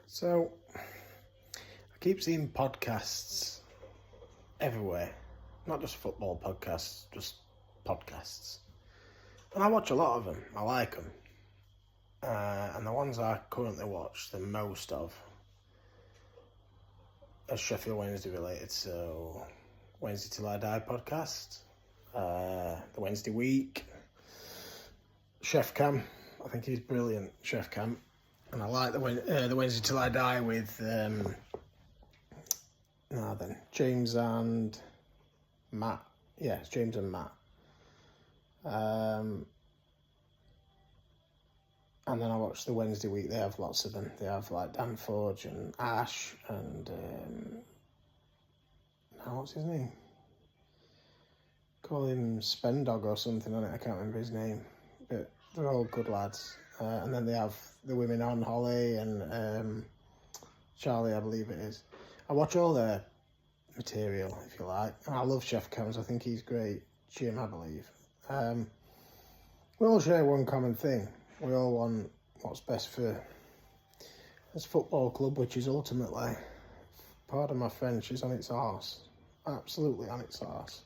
So, I keep seeing podcasts everywhere. Not just football podcasts, just podcasts. And I watch a lot of them. I like them. And the ones I currently watch the most of are Sheffield Wednesday related. So, Wednesday Till I Die podcast, the Wednesday Week, Sheff Cam. I think he's brilliant, Sheff Cam. And I like the Wednesday Till I Die with James and Matt. Yeah, it's James and Matt. And then I watch the Wednesday Week. They have lots of them. They have like Dan Forge and Ash and what's his name? Call him Spendog or something on it. I can't remember his name, but they're all good lads. And then they have the women on, Holly and Charlie, I believe it is. I watch all their material, if you like. And I love Sheff Cams. I think he's great. Jim, I believe. We all share one common thing. We all want what's best for this football club, which is ultimately, pardon my French, is on its arse. Absolutely on its arse.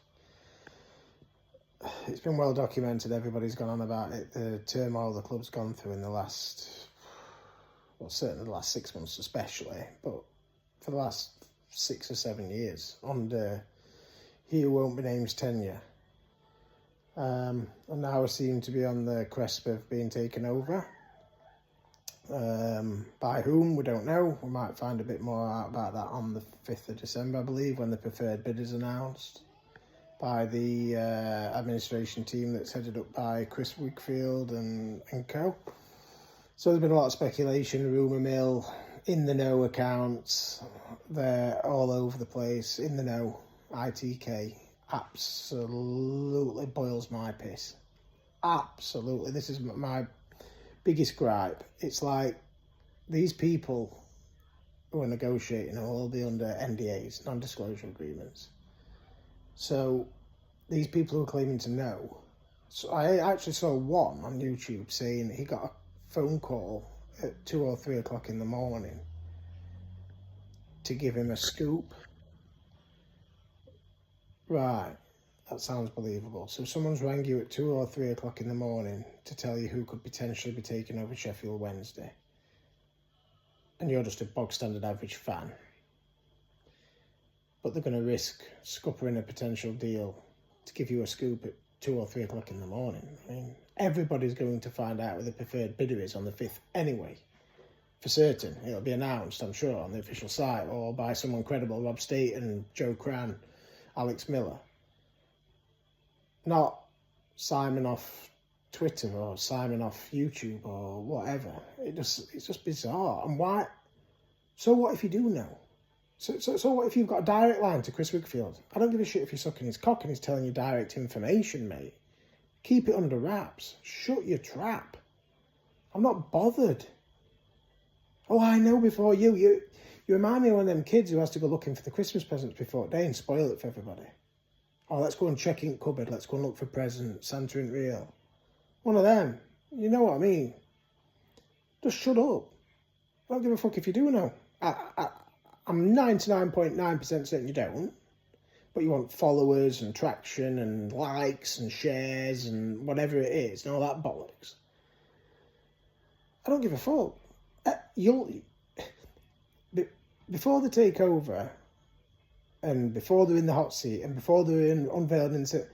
It's been well documented. Everybody's gone on about it. The turmoil the club's gone through in the last, certainly the last 6 months especially, but for the last 6 or 7 years under he who won't be named's tenure. And now we seem to be on the cusp of being taken over. By whom, we don't know. We might find a bit more out about that on the 5th of December, I believe, when the preferred bid is announced by the administration team that's headed up by Chris Wigfield and co. So there's been a lot of speculation, rumour mill, in the know accounts. They're all over the place. In the know, ITK absolutely boils my piss. Absolutely. This is my biggest gripe. It's like these people who are negotiating will all be under NDAs, non-disclosure agreements. So these people who are claiming to know. So I actually saw one on YouTube saying he got a phone call at 2 or 3 o'clock in the morning to give him a scoop. Right, that sounds believable. So someone's rang you at 2 or 3 o'clock in the morning to tell you who could potentially be taking over Sheffield Wednesday. And you're just a bog standard average fan. But they're going to risk scuppering a potential deal to give you a scoop at 2 or 3 o'clock in the morning. I mean, everybody's going to find out who the preferred bidder is on the 5th anyway. For certain, it'll be announced, I'm sure, on the official site or by someone credible, Rob Staten, Joe Cran, Alex Miller. Not Simon off Twitter or Simon off YouTube or whatever. It's just bizarre. And why? So what if you do know? So what if you've got a direct line to Chris Wigfield? I don't give a shit if you're sucking his cock and he's telling you direct information, mate. Keep it under wraps. Shut your trap. I'm not bothered. Oh, I know before you. You remind me of one of them kids who has to go looking for the Christmas presents before day and spoil it for everybody. Oh, let's go and check in cupboard. Let's go and look for presents. Santa ain't real. One of them. You know what I mean? Just shut up. I don't give a fuck if you do know. I'm 99.9% certain you don't, but you want followers and traction and likes and shares and whatever it is and all that bollocks. I don't give a fuck. Before they take over and before they're in the hot seat and before they're unveiled into,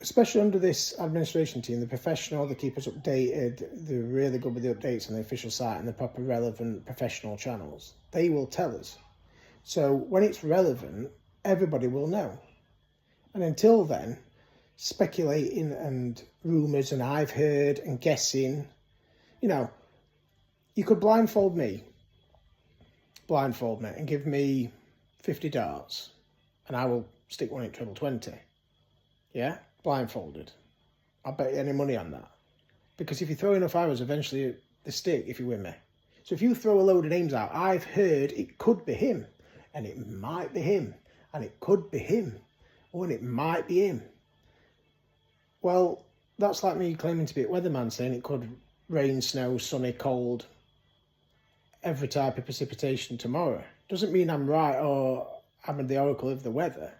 especially under this administration team, the professional, they keep us updated, they're really good with the updates on the official site and the proper relevant professional channels. They will tell us. So when it's relevant, everybody will know. And until then, speculating and rumours and I've heard and guessing, you could blindfold me and give me 50 darts and I will stick one at treble 20. Yeah? Blindfolded. I'll bet you any money on that. Because if you throw enough arrows, eventually they stick if you win me. So if you throw a load of names out, I've heard it could be him, and it might be him, and it could be him, and it might be him. Well, that's like me claiming to be a weatherman saying it could rain, snow, sunny, cold, every type of precipitation tomorrow. Doesn't mean I'm right or I'm the oracle of the weather.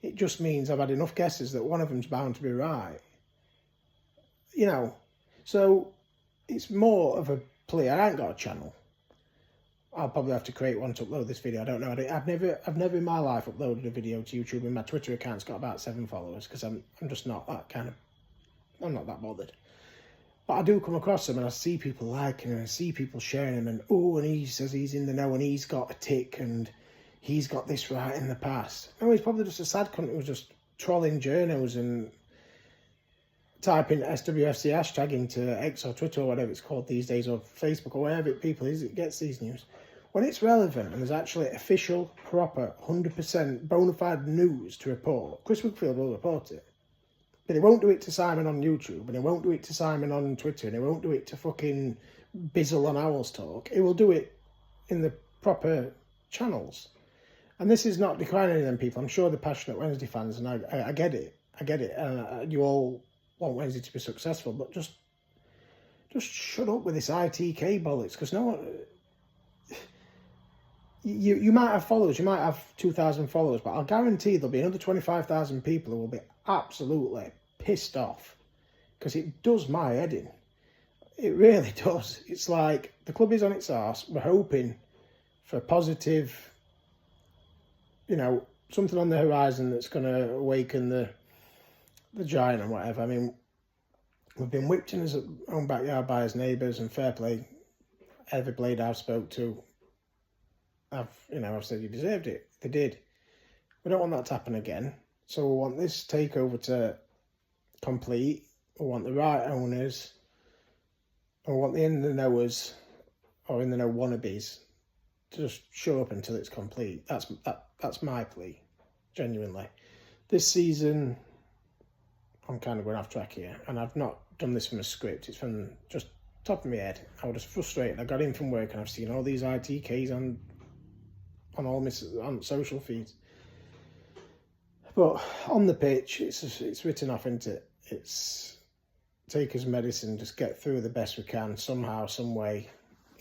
It just means I've had enough guesses that one of them's bound to be right. You know, so it's more of a play. I ain't got a channel. I'll probably have to create one to upload this video. I don't know. I've never in my life uploaded a video to YouTube, and my Twitter account's got about 7 followers because I'm just not that kind of. I'm not that bothered. But I do come across them and I see people liking them and I see people sharing them, and oh, and he says he's in the know and he's got a tick and he's got this right in the past. No, he's probably just a sad cunt who was just trolling journos and typing SWFC hashtag into X or Twitter or whatever it's called these days, or Facebook or wherever people it gets these news. When it's relevant and there's actually official, proper, 100% bona fide news to report, Chris Wickfield will report it. But he won't do it to Simon on YouTube, and he won't do it to Simon on Twitter, and he won't do it to fucking Bizzle on Owls Talk. He will do it in the proper channels. And this is not decrying any of them people. I'm sure they're passionate Wednesday fans, and I get it. I get it. You all want Wednesday to be successful, but just shut up with this ITK bollocks, because no one... You might have followers, you might have 2,000 followers, but I'll guarantee there'll be another 25,000 people who will be absolutely pissed off, because it does my head in. It really does. It's like the club is on its arse. We're hoping for a positive, you know, something on the horizon that's going to awaken the giant and whatever. I mean, we've been whipped in his own backyard by his neighbours, and fair play, every blade I've spoke to, I've said you deserved it. They did. We don't want that to happen again. So we want this takeover to complete. We want the right owners. And we want the in the knowers, or in the know wannabes, to just show up until it's complete. That's my plea, genuinely. This season, I'm kind of going off track here, and I've not done this from a script. It's from just top of my head. I was frustrated. I got in from work and I've seen all these ITKs on social feeds. But on the pitch, it's written off, isn't it? It's take his medicine, just get through the best we can somehow, some way.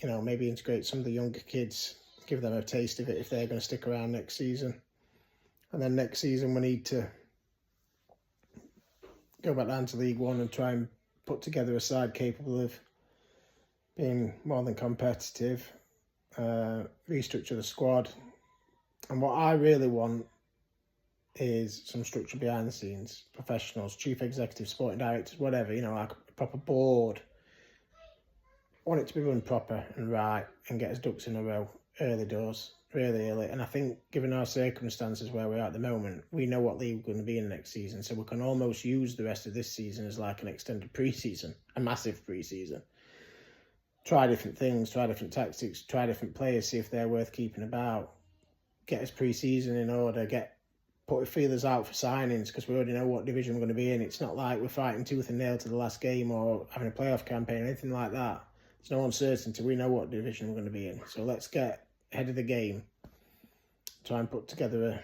You know, maybe integrate some of the younger kids, give them a taste of it if they're going to stick around next season. And then next season we need to go back down to League One and try and put together a side capable of being more than competitive, restructure the squad. And what I really want is some structure behind the scenes, professionals, chief executives, sporting directors, whatever, you know, like a proper board. I want it to be run proper and right and get his ducks in a row early doors, really early. And I think, given our circumstances where we are at the moment, we know what league we're going to be in next season, so we can almost use the rest of this season as like an extended pre-season, a massive pre-season. Try different things, try different tactics, try different players, see if they're worth keeping about. Get his pre-season in order, put feelers out for signings, because we already know what division we're going to be in. It's not like we're fighting tooth and nail to the last game or having a playoff campaign or anything like that. There's no uncertainty. We know what division we're going to be in. So let's get ahead of the game, try and put together a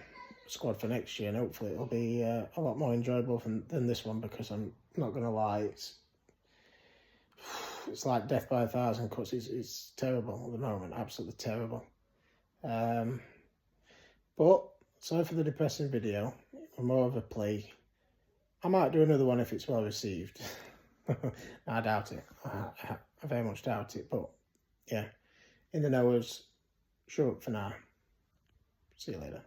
squad for next year, and hopefully it'll be a lot more enjoyable than this one, because I'm not going to lie, it's like death by 1,000 cuts. It's terrible at the moment, absolutely terrible. But sorry for the depressing video. More of a plea. I might do another one if it's well received. I doubt it. I very much doubt it. But yeah, in the knowers, show up for now. See you later.